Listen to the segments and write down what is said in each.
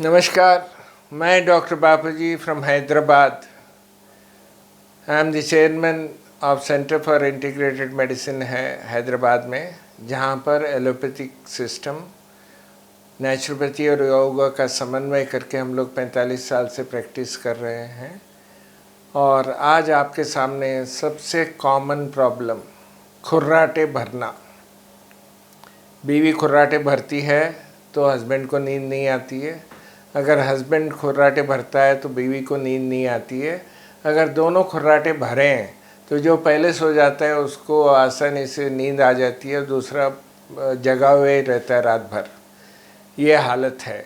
नमस्कार, मैं doctor Bapuji from Hyderabad. I am the chairman of centre for integrated medicine है हैदराबाद में, जहाँ पर एलोपैथिक सिस्टम, नेचुरोपैथी और योगा का समन्वय करके हम लोग 45 साल से प्रैक्टिस कर रहे हैं। और आज आपके सामने सबसे कॉमन प्रॉब्लम खुर्राटे भरना। बीवी खुर्राटे भरती है तो हस्बैंड को नींद नहीं आती है। अगर हस्बैंड खुर्राटे भरता है तो बीवी को नींद नहीं आती है। अगर दोनों खुर्राटे भरें तो जो पहले सो जाता है उसको आसानी से नींद आ जाती है, दूसरा जगा हुए रहता है रात भर। ये हालत है।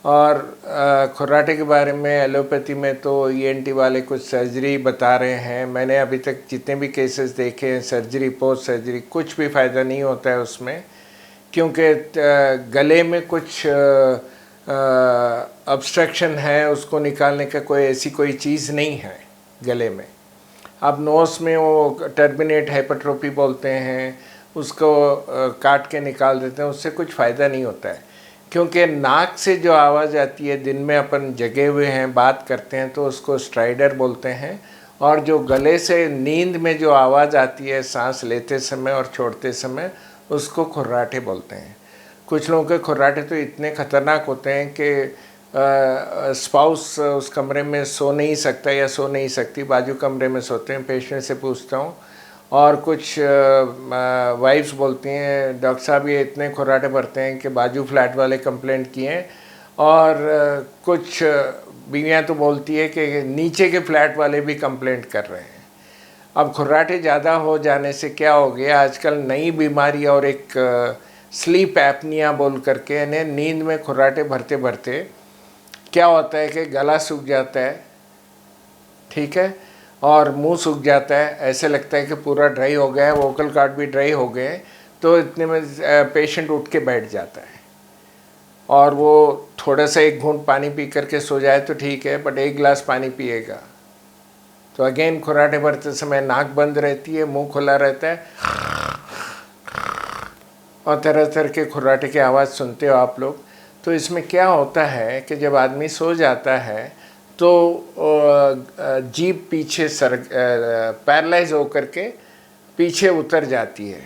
और खुर्राटे के बारे में एलोपैथी में तो ईएनटी वाले कुछ सर्जरी बता रहे हैं। मैंने अभी तक जितने भी केसेस देखे हैं, सर्जरी, पोस्ट सर्जरी, कुछ भी फ़ायदा नहीं होता है उसमें, क्योंकि गले में कुछ ऑब्स्ट्रक्शन है, उसको निकालने का कोई चीज़ नहीं है गले में। अब नोस में वो टर्मिनेट हाइपरट्रोफी बोलते हैं, उसको काट के निकाल देते हैं, उससे कुछ फ़ायदा नहीं होता है। क्योंकि नाक से जो आवाज़ आती है, दिन में अपन जगे हुए हैं, बात करते हैं तो उसको स्ट्राइडर बोलते हैं। और जो गले से नींद में जो आवाज़ आती है सांस लेते समय और छोड़ते समय, उसको खुर्राटे बोलते हैं। कुछ लोगों के खुर्राटे तो इतने ख़तरनाक होते हैं कि स्पाउस उस कमरे में सो नहीं सकता या सो नहीं सकती, बाजू कमरे में सोते हैं। पेशेंट से पूछता हूँ, और कुछ वाइफ्स बोलती हैं, डॉक्टर साहब ये इतने खुर्राटे भरते हैं कि बाजू फ्लैट वाले कंप्लेंट किए हैं। और कुछ बीवियाँ तो बोलती है कि नीचे के फ्लैट वाले भी कंप्लेंट कर रहे हैं। अब खुर्राटे ज़्यादा हो जाने से क्या हो गया, आजकल नई बीमारी और एक स्लीप एपनिया बोल करके, यानी नींद में खुर्राटे भरते भरते क्या होता है कि गला सूख जाता है, ठीक है, और मुंह सूख जाता है। ऐसे लगता है कि पूरा ड्राई हो गया है, वोकल कॉर्ड भी ड्राई हो गए। तो इतने में पेशेंट उठ के बैठ जाता है, और वो थोड़ा सा एक घूंट पानी पी करके सो जाए तो ठीक है, बट एक गिलास पानी पिएगा तो अगेन खुर्राटे भरते समय नाक बंद रहती है, मुंह खुला रहता है, और तरह तरह के खुर्राटे की आवाज़ सुनते हो आप लोग। तो इसमें क्या होता है कि जब आदमी सो जाता है तो जीभ पीछे पैरलाइज होकर के पीछे उतर जाती है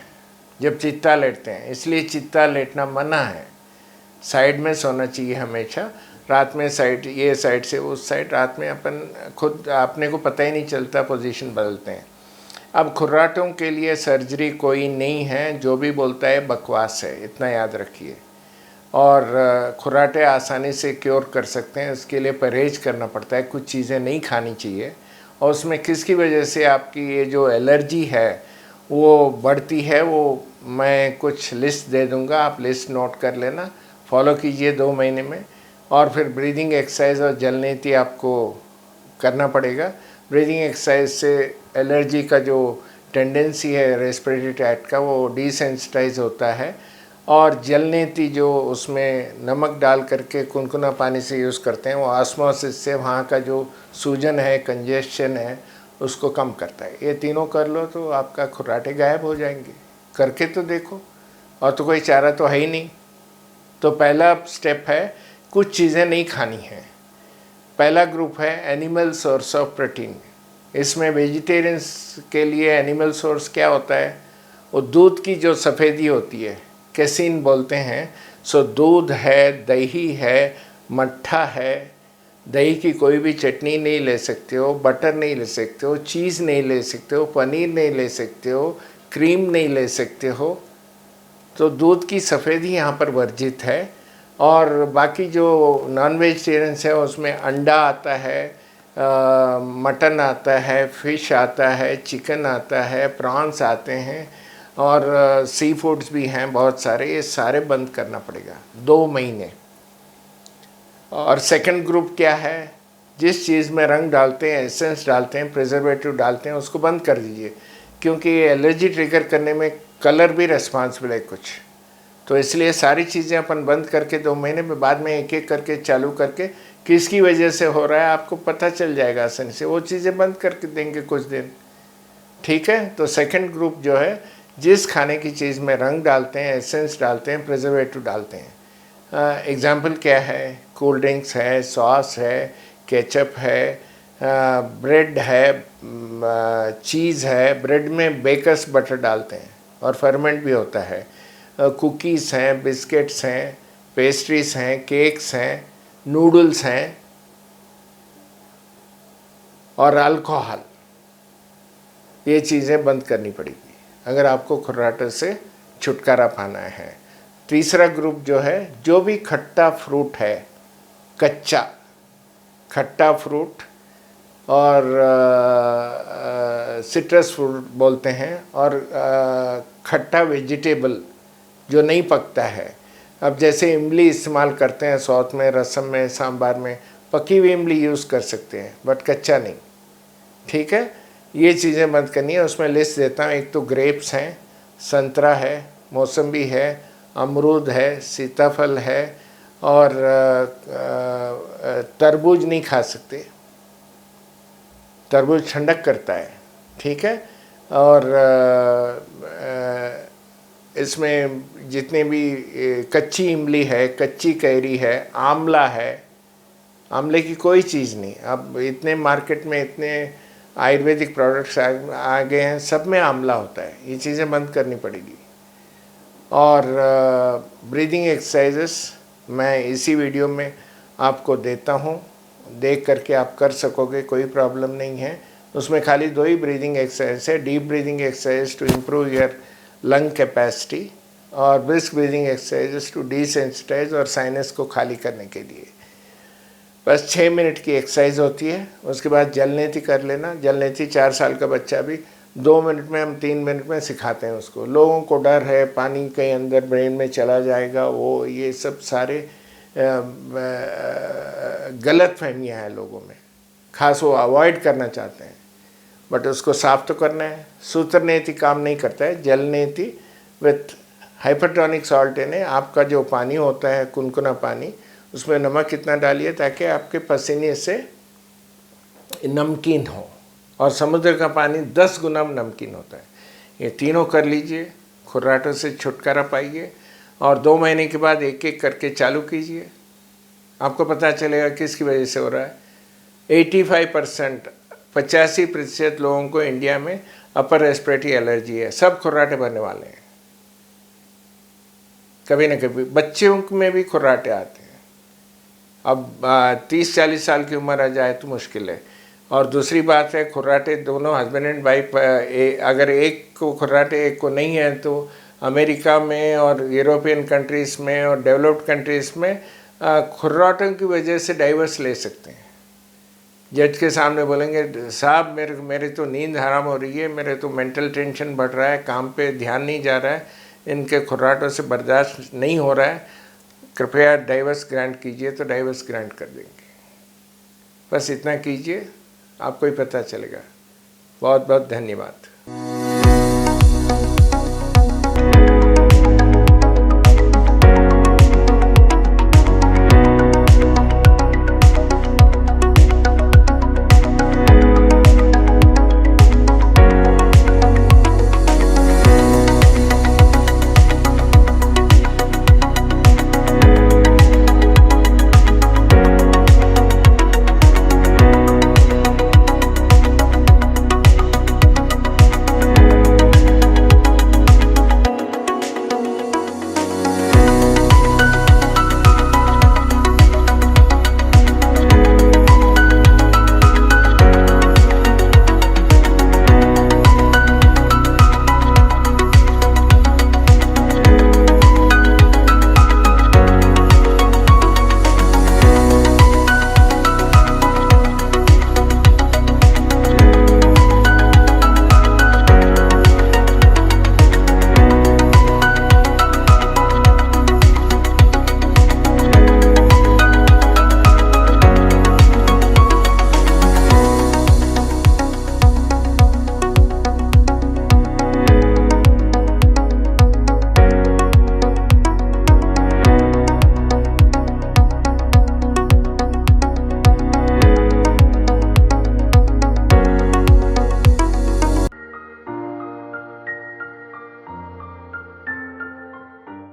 जब चित्ता लेटते हैं। इसलिए चित्ता लेटना मना है। साइड में सोना चाहिए हमेशा। रात में साइड, ये साइड से उस साइड, रात में अपन खुद अपने को पता ही नहीं चलता, पोजीशन बदलते हैं। अब खुर्राटों के लिए सर्जरी कोई नहीं है, जो भी बोलता है बकवास है, इतना याद रखिए। और खुर्राटे आसानी से क्योर कर सकते हैं, इसके लिए परहेज करना पड़ता है, कुछ चीज़ें नहीं खानी चाहिए। और उसमें किसकी वजह से आपकी ये जो एलर्जी है वो बढ़ती है, वो मैं कुछ लिस्ट दे दूँगा, आप लिस्ट नोट कर लेना, फॉलो कीजिए 2 महीने में। और फिर ब्रीदिंग एक्सरसाइज और जल नीति आपको करना पड़ेगा। ब्रीदिंग एक्सरसाइज से एलर्जी का जो टेंडेंसी है रेस्पिरेटरी ट्रैक्ट का, वो डिसेंसिटाइज होता है। और जल नीति जो उसमें नमक डाल करके कुनकुना पानी से यूज़ करते हैं, वो ऑस्मोसिस से वहाँ का जो सूजन है, कंजेशन है, उसको कम करता है। ये तीनों कर लो तो आपका खुर्राटे गायब हो जाएंगे। करके तो देखो, और तो कोई चारा तो है ही नहीं। तो पहला स्टेप है, कुछ चीज़ें नहीं खानी हैं। पहला ग्रुप है एनिमल सोर्स ऑफ प्रोटीन। इसमें वेजिटेरियंस के लिए एनिमल सोर्स क्या होता है, वो दूध की जो सफ़ेदी होती है, कैसीन बोलते हैं। सो दूध है, दही है, मट्ठा है। दही की कोई भी चटनी नहीं ले सकते हो, बटर नहीं ले सकते हो, चीज़ नहीं ले सकते हो, पनीर नहीं ले सकते हो, क्रीम नहीं ले सकते हो। तो दूध की सफ़ेदी यहाँ पर वर्जित है। और बाकी जो नॉन वेजिटेरियंस है उसमें अंडा आता है, मटन आता है, फ़िश आता है, चिकन आता है, प्रॉन्स आते हैं, और सी फूड्स भी हैं बहुत सारे। ये सारे बंद करना पड़ेगा 2 महीने। और सेकंड ग्रुप क्या है, जिस चीज़ में रंग डालते हैं, एसेंस डालते हैं, प्रिजर्वेटिव डालते हैं, उसको बंद कर दीजिए। क्योंकि एलर्जी ट्रिगर करने में कलर भी रिस्पॉन्सिबल है कुछ। तो इसलिए सारी चीज़ें अपन बंद करके 2 महीने में, बाद में एक एक करके चालू करके किसकी वजह से हो रहा है आपको पता चल जाएगा आसानी से। वो चीज़ें बंद करके देंगे कुछ दिन, ठीक है। तो सेकंड ग्रुप जो है, जिस खाने की चीज़ में रंग डालते हैं, एसेंस डालते हैं, प्रिजर्वेटिव डालते हैं, एग्ज़ाम्पल क्या है, कोल्ड ड्रिंक्स है, सॉस है, केचप है, ब्रेड है, चीज़ है। ब्रेड में बेकर्स बटर डालते हैं और फर्मेंट भी होता है। कुकीज़ हैं, बिस्किट्स हैं, पेस्ट्रीज़ हैं, केक्स हैं, नूडल्स हैं और अल्कोहल। ये चीज़ें बंद करनी पड़ेगी अगर आपको खुर्राटे से छुटकारा पाना है। तीसरा ग्रुप जो है, जो भी खट्टा फ्रूट है, कच्चा खट्टा फ्रूट और सिट्रस फ्रूट बोलते हैं, और खट्टा वेजिटेबल जो नहीं पकता है। अब जैसे इमली इस्तेमाल करते हैं साउथ में, रसम में, सांबार में, पकी हुई इमली यूज़ कर सकते हैं बट कच्चा नहीं, ठीक है। ये चीज़ें बंद करनी है। उसमें लिस्ट देता हूँ। एक तो ग्रेप्स हैं, संतरा है, मौसम्बी है, अमरूद है, सीताफल है, और तरबूज नहीं खा सकते, तरबूज ठंडक करता है, ठीक है। और इसमें जितने भी कच्ची इमली है, कच्ची कैरी है, आंवला है, आंवले की कोई चीज़ नहीं। अब इतने मार्केट में इतने आयुर्वेदिक प्रोडक्ट्स आ गए हैं, सब में आंवला होता है। ये चीज़ें बंद करनी पड़ेगी। और ब्रीदिंग एक्सरसाइजेस मैं इसी वीडियो में आपको देता हूँ, देख करके आप कर सकोगे, कोई प्रॉब्लम नहीं है। उसमें खाली 2 ही ब्रीदिंग एक्सरसाइज है, deep breathing exercise to improve your lung capacity, और brisk breathing exercises to desensitize और साइनस को खाली करने के लिए। बस 6 मिनट की एक्सरसाइज होती है। उसके बाद जलनेती कर लेना। जलनेती 4 साल का बच्चा भी 2 मिनट में, हम 3 मिनट में सिखाते हैं उसको। लोगों को डर है पानी कहीं अंदर ब्रेन में चला जाएगा, वो ये सब सारे गलत फहमियाँ हैं लोगों में, खास वो अवॉइड करना चाहते हैं, बट उसको साफ तो करना है। सूत्रनेति काम नहीं करता है। जलनेति विथ हाइपरटोनिक सॉल्ट ने, आपका जो पानी होता है कुनकुना पानी, उसमें नमक कितना डालिए ताकि आपके पसीने से नमकीन हो, और समुद्र का पानी 10 गुना नमकीन होता है। ये तीनों कर लीजिए, खुर्राटों से छुटकारा पाइए, और 2 महीने के बाद एक एक करके चालू कीजिए। आपको पता चलेगा किसकी वजह से हो रहा है। 85%, 85% लोगों को इंडिया में अपर रेस्पिरेटरी एलर्जी है। सब खुर्राटे भरने वाले हैं, कभी ना कभी। बच्चों में भी खुर्राटे आते हैं। अब 30-40 साल की उम्र आ जाए तो मुश्किल है। और दूसरी बात है, खुर्राटे दोनों हस्बैंड एंड वाइफ, अगर एक को खुर्राटे एक को नहीं है तो अमेरिका में और यूरोपियन कंट्रीज़ में और डेवलप्ड कंट्रीज़ में खुर्राटों की वजह से डाइवर्स ले सकते हैं। जज के सामने बोलेंगे, साहब मेरे तो नींद हराम हो रही है, मेरे तो मेंटल टेंशन बढ़ रहा है, काम पे ध्यान नहीं जा रहा है, इनके खुर्राटों से बर्दाश्त नहीं हो रहा है, कृपया डाइवर्स ग्रांट कीजिए। तो डाइवर्स ग्रांट कर देंगे। बस इतना कीजिए, आपको ही पता चलेगा। बहुत बहुत धन्यवाद।